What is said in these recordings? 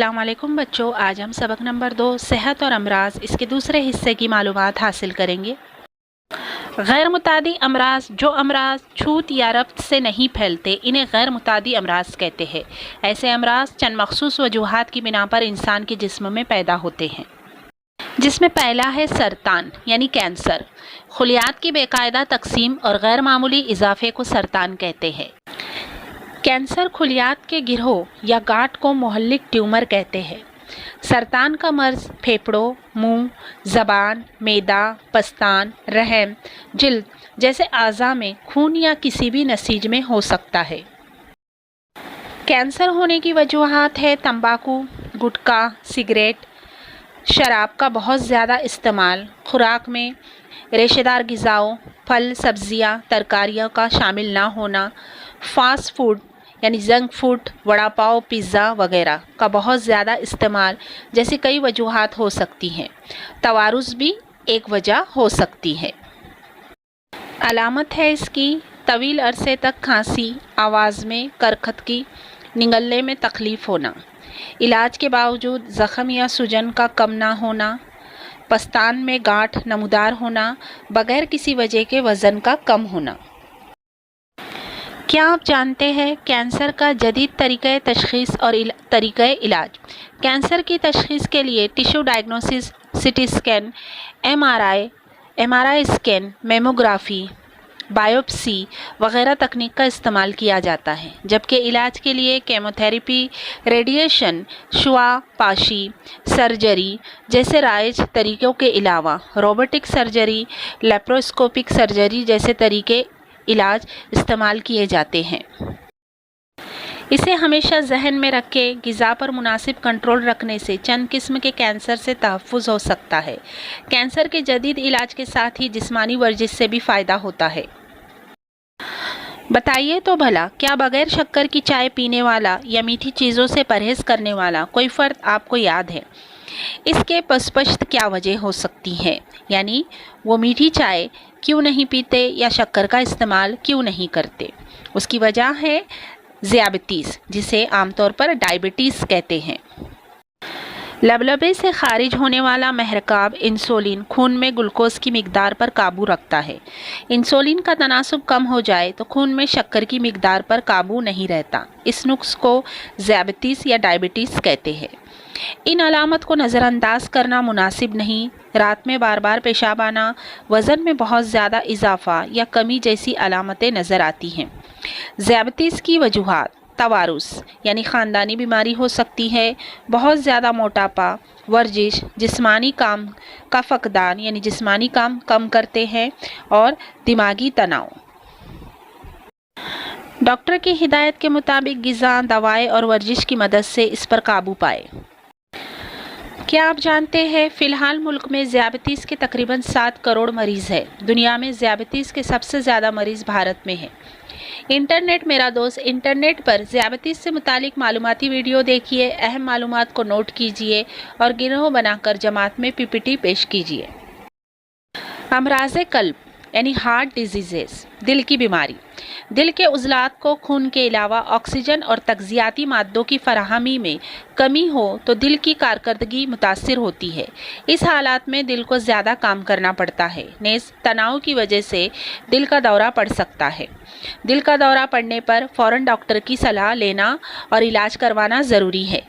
السلام علیکم بچوں، آج ہم سبق نمبر 2 صحت اور امراض اس کے دوسرے حصے کی معلومات حاصل کریں گے۔ غیر متعدی امراض، جو امراض چھوت یا ربط سے نہیں پھیلتے، انہیں غیر متعدی امراض کہتے ہیں۔ ایسے امراض چند مخصوص وجوہات کی بنا پر انسان کے جسم میں پیدا ہوتے ہیں، جس میں پہلا ہے سرطان یعنی کینسر۔ خلیات کی بے قاعدہ تقسیم اور غیر معمولی اضافے کو سرطان کہتے ہیں۔ کینسر خلیات کے گروہ یا گاٹھ کو محلک ٹیومر کہتے ہیں۔ سرطان کا مرض پھیپھڑوں، منہ، زبان، معدہ، پستان، رحم، جلد جیسے اعضاء میں خون یا کسی بھی نسیج میں ہو سکتا ہے۔ کینسر ہونے کی وجوہات ہے تمباکو، گٹکا، سگریٹ، شراب کا بہت زیادہ استعمال، خوراک میں ریشے دار غذاؤں، پھل، سبزیاں، ترکاریوں کا شامل نہ ہونا، فاسٹ فوڈ یعنی junk food, vada pav, pizza وغیرہ کا بہت زیادہ استعمال جیسی کئی وجوہات ہو سکتی ہیں۔ توارث بھی ایک وجہ ہو سکتی ہے۔ علامت ہے اس کی طویل عرصے تک کھانسی، آواز میں کرخدگی، نگلنے میں تکلیف ہونا، علاج کے باوجود زخم یا سوجن کا کم نہ ہونا، پستان میں گاٹھ نمودار ہونا، بغیر کسی وجہ کے وزن کا کم ہونا۔ کیا آپ جانتے ہیں کینسر کا جدید طریقہ تشخیص اور طریقہ علاج؟ کینسر کی تشخیص کے لیے tissue diagnosis, C T scan, M R I scan, mammography, biopsy وغیرہ تکنیک کا استعمال کیا جاتا ہے، جبکہ علاج کے لیے کیموتھراپی، ریڈیشن، شعاع پاشی، سرجری جیسے رائج طریقوں کے علاوہ روبوٹک سرجری، لیپروسکوپک سرجری جیسے طریقے علاج استعمال کیے جاتے ہیں۔ اسے ہمیشہ ذہن میں رکھیں، غذا پر مناسب کنٹرول رکھنے سے چند قسم کے کینسر سے تحفظ ہو سکتا ہے۔ کینسر کے جدید علاج کے ساتھ ہی جسمانی ورزش سے بھی فائدہ ہوتا ہے۔ بتائیے تو بھلا، کیا بغیر شکر کی چائے پینے والا یا میٹھی چیزوں سے پرہیز کرنے والا کوئی فرد آپ کو یاد ہے؟ اس کے پس پشت کیا وجہ ہو سکتی ہے؟ یعنی وہ میٹھی چائے کیوں نہیں پیتے یا شکر کا استعمال کیوں نہیں کرتے؟ اس کی وجہ ہے ذیابیطس، جسے عام طور پر ڈائبٹیز کہتے ہیں۔ لبلبے سے خارج ہونے والا محرکاب انسولین خون میں گلوکوز کی مقدار پر قابو رکھتا ہے۔ انسولین کا تناسب کم ہو جائے تو خون میں شکر کی مقدار پر قابو نہیں رہتا۔ اس نقص کو ذیابیطس یا ڈائبٹیز کہتے ہیں۔ ان علامات کو نظر انداز کرنا مناسب نہیں۔ رات میں بار بار پیشاب آنا، وزن میں بہت زیادہ اضافہ یا کمی جیسی علامتیں نظر آتی ہیں۔ ذیابیطس کی وجوہات: توارث یعنی خاندانی بیماری ہو سکتی ہے، بہت زیادہ موٹاپا، ورزش، جسمانی کام کا فقدان یعنی جسمانی کام کم کرتے ہیں، اور دماغی تناؤ۔ ڈاکٹر کی ہدایت کے مطابق غذا، دوائیں اور ورزش کی مدد سے اس پر قابو پائے۔ کیا آپ جانتے ہیں فی الحال ملک میں ذیابیطس کے تقریباً 7 کروڑ مریض ہیں۔ دنیا میں ذیابیطس کے سب سے زیادہ مریض بھارت میں ہیں۔ انٹرنیٹ میرا دوست، انٹرنیٹ پر ذیابیطس سے متعلق معلوماتی ویڈیو دیکھیے، اہم معلومات کو نوٹ کیجیے اور گروہ بنا کر جماعت میں پی پی ٹی پیش کیجیے۔ امراض قلب یعنی ہارٹ ڈیزیزز، دل کی بیماری۔ دل کے عضلات کو خون کے علاوہ آکسیجن اور تغذیاتی مادوں کی فراہمی میں کمی ہو تو دل کی کارکردگی متاثر ہوتی ہے۔ اس حالات میں دل کو زیادہ کام کرنا پڑتا ہے، نیز تناؤ کی وجہ سے دل کا دورہ پڑ سکتا ہے۔ دل کا دورہ پڑنے پر فوراً ڈاکٹر کی صلاح لینا اور علاج کروانا ضروری ہے۔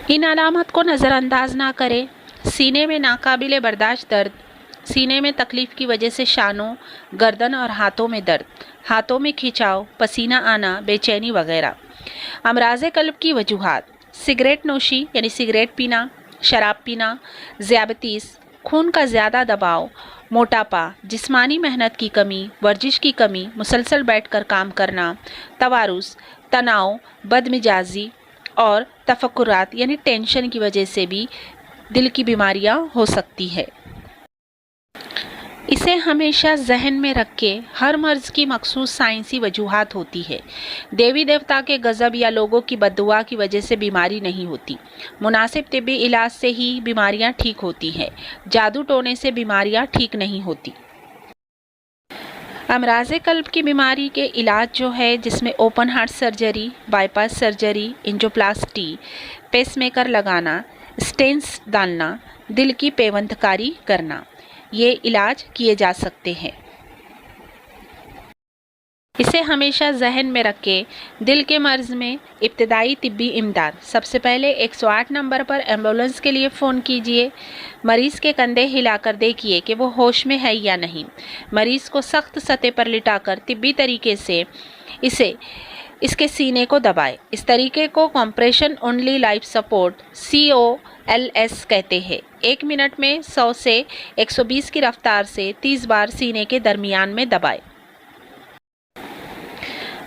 ان علامات کو نظر انداز نہ کریں۔ سینے میں ناقابل برداشت درد، سینے میں تکلیف کی وجہ سے شانوں، گردن اور ہاتھوں میں درد، ہاتھوں میں کھنچاؤ، پسینہ آنا، بے چینی وغیرہ۔ امراض قلب کی وجوہات: سگریٹ نوشی یعنی سگریٹ پینا، شراب پینا، ذیابیطس، خون کا زیادہ دباؤ، موٹاپا، جسمانی محنت کی کمی، ورزش کی کمی، مسلسل بیٹھ کر کام کرنا، توارث، تناؤ، بد مزاجی اور تفکرات یعنی ٹینشن کی وجہ سے بھی دل کی بیماریاں ہو سکتی ہے۔ اسے ہمیشہ ذہن میں رکھیں، ہر مرض کی مخصوص سائنسی وجوہات ہوتی ہے۔ دیوی دیوتا کے غضب یا لوگوں کی بد دعا کی وجہ سے بیماری نہیں ہوتی۔ مناسب طبی علاج سے ہی بیماریاں ٹھیک ہوتی ہیں۔ جادو ٹونے سے بیماریاں ٹھیک نہیں ہوتی۔ امراض قلب کی بیماری کے علاج جو ہے جس میں open heart surgery, bypass surgery, angioplasty, pacemaker لگانا، اسٹینٹس ڈالنا، دل کی پیوند کاری کرنا، یہ علاج کیے جا سکتے ہیں۔ اسے ہمیشہ ذہن میں رکھیں، دل کے مرض میں ابتدائی طبی امداد۔ سب سے پہلے 108 نمبر پر ایمبولینس کے لیے فون کیجیے۔ مریض کے کندھے ہلا کر دیکھیے کہ وہ ہوش میں ہے یا نہیں۔ مریض کو سخت سطح پر لٹا کر طبی طریقے سے اس کے سینے کو دبائیں۔ اس طریقے کو compression only life support COLS کہتے ہیں۔ 1 منٹ میں 100 سے 120 کی رفتار سے 30 بار سینے کے درمیان میں دبائیں۔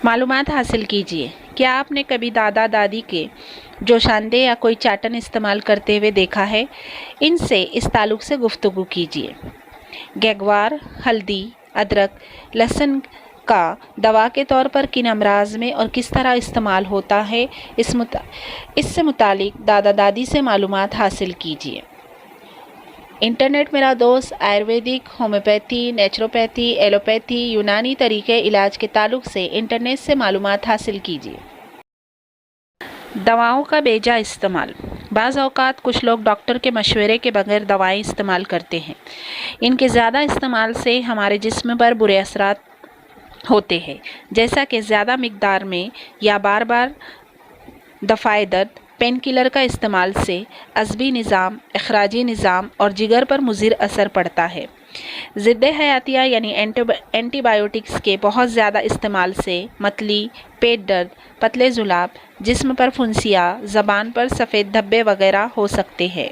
معلومات حاصل کیجیے۔ کیا آپ نے کبھی دادا دادی کے جوشاندے یا کوئی چاٹن استعمال کرتے ہوئے دیکھا ہے؟ ان سے اس تعلق سے گفتگو کیجیے۔ گیگوار، ہلدی، ادرک، لہسن کا دوا کے طور پر کن امراض میں اور کس طرح استعمال ہوتا ہے، اس سے متعلق دادا دادی سے معلومات حاصل کیجیے۔ انٹرنیٹ میرا دوست آیورویدک، ہومیوپیتھی، نیچروپیتھی، ایلوپیتھی، یونانی طریقے علاج کے تعلق سے انٹرنیٹ سے معلومات حاصل کیجیے۔ دواؤں کا بیجا استعمال۔ بعض اوقات کچھ لوگ ڈاکٹر کے مشورے کے بغیر دوائیں استعمال کرتے ہیں۔ ان کے زیادہ استعمال سے ہمارے جسم پر برے اثرات ہوتے ہیں، جیسا کہ زیادہ مقدار میں یا بار بار دفعہ درد۔ پین کلر کا استعمال سے عصبی نظام، اخراجی نظام اور جگر پر مضر اثر پڑتا ہے۔ ضد حیاتیہ یعنی اینٹی بایوٹکس کے بہت زیادہ استعمال سے متلی، پیٹ درد، پتلے جلاب، جسم پر پھنسیاں، زبان پر سفید دھبے وغیرہ ہو سکتے ہیں۔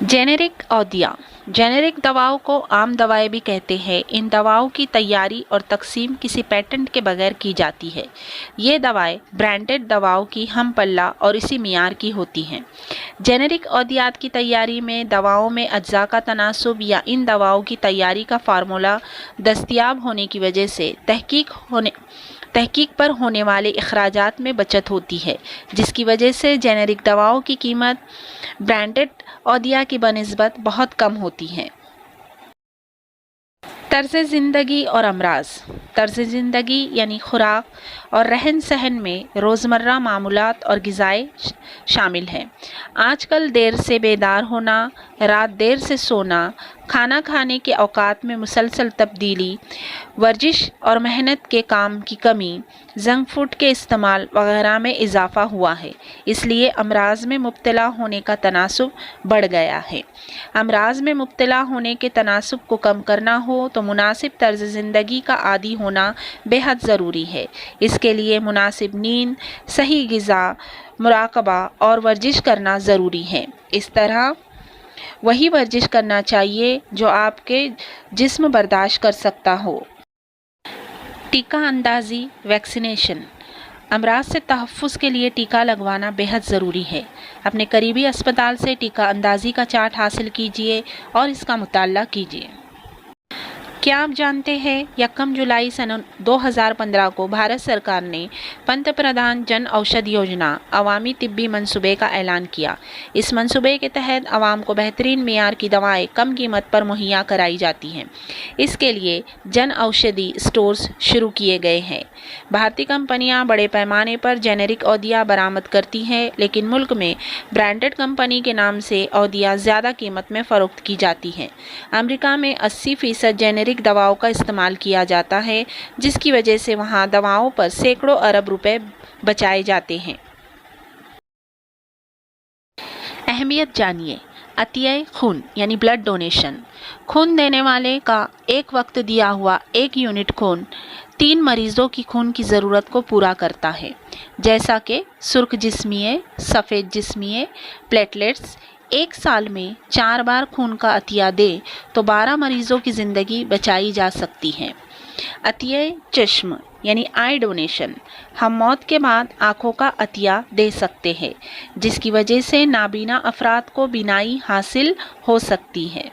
جینرک ادویہ۔ جینرک دواؤں کو عام دوائیں بھی کہتے ہیں۔ ان دواؤں کی تیاری اور تقسیم کسی پیٹنٹ کے بغیر کی جاتی ہے۔ یہ دوائیں برانڈڈ دواؤں کی ہم پلہ اور اسی معیار کی ہوتی ہیں۔ جینرک ادویات کی تیاری میں دواؤں میں اجزاء کا تناسب یا ان دواؤں کی تیاری کا فارمولہ دستیاب ہونے کی وجہ سے تحقیق پر ہونے والے اخراجات میں بچت ہوتی ہے، جس کی وجہ سے جینرک دواؤں کی قیمت برانڈڈ ادویہ کی بنسبت بہت کم ہوتی ہے۔ طرز زندگی اور امراض۔ طرز زندگی یعنی خوراک اور رہن سہن میں روزمرہ معمولات اور غذائیں شامل ہیں۔ آج کل دیر سے بیدار ہونا، رات دیر سے سونا، کھانا کھانے کے اوقات میں مسلسل تبدیلی، ورزش اور محنت کے کام کی کمی، جنک فوڈ کے استعمال وغیرہ میں اضافہ ہوا ہے۔ اس لیے امراض میں مبتلا ہونے کا تناسب بڑھ گیا ہے۔ امراض میں مبتلا ہونے کے تناسب کو کم کرنا ہو تو مناسب طرز زندگی کا عادی ہونا بے حد ضروری ہے۔ اس کے لیے مناسب نیند، صحیح غذا، مراقبہ اور ورزش کرنا ضروری ہے۔ اس طرح وہی ورزش کرنا چاہیے جو آپ کے جسم برداشت کر سکتا ہو۔ ٹیکہ اندازی، ویکسینیشن۔ امراض سے تحفظ کے لیے ٹیکہ لگوانا بے حد ضروری ہے۔ اپنے قریبی اسپتال سے ٹیکہ اندازی کا چارٹ حاصل کیجیے اور اس کا مطالعہ کیجیے۔ کیا آپ جانتے ہیں 1 جولائی سن 2015 کو بھارت سرکار نے پنت پردھان جن اوشدھ یوجنا عوامی طبی منصوبے کا اعلان کیا۔ اس منصوبے کے تحت عوام کو بہترین معیار کی دوائیں کم قیمت پر مہیا کرائی جاتی ہیں۔ اس کے لیے جن اوشدھی اسٹورز شروع کیے گئے ہیں۔ بھارتی کمپنیاں بڑے پیمانے پر جینرک ادویہ برآمد کرتی ہیں، لیکن ملک میں برانڈڈ کمپنی کے نام سے ادویہ زیادہ قیمت میں فروخت کی جاتی ہیں۔ امریکہ میں 80% جینرک دواؤں کا استعمال کیا جاتا ہے، جس کی وجہ سے وہاں دواؤں پر سینکڑوں ارب روپے بچائے جاتے ہیں۔ اہمیت جانیے۔ عطیہ خون یعنی بلڈ ڈونیشن۔ خون دینے والے کا ایک وقت دیا ہوا 1 یونٹ خون 3 مریضوں کی خون کی ضرورت کو پورا کرتا ہے، جیسا کہ سرخ جسمیے، سفید جسمیے، پلیٹلیٹس۔ 1 سال میں 4 بار خون کا عطیہ دے تو 12 مریضوں کی زندگی بچائی جا سکتی ہے۔ عطیہ چشم یعنی آئی ڈونیشن۔ ہم موت کے بعد آنکھوں کا عطیہ دے سکتے ہیں، جس کی وجہ سے نابینا افراد کو بینائی حاصل ہو سکتی ہے۔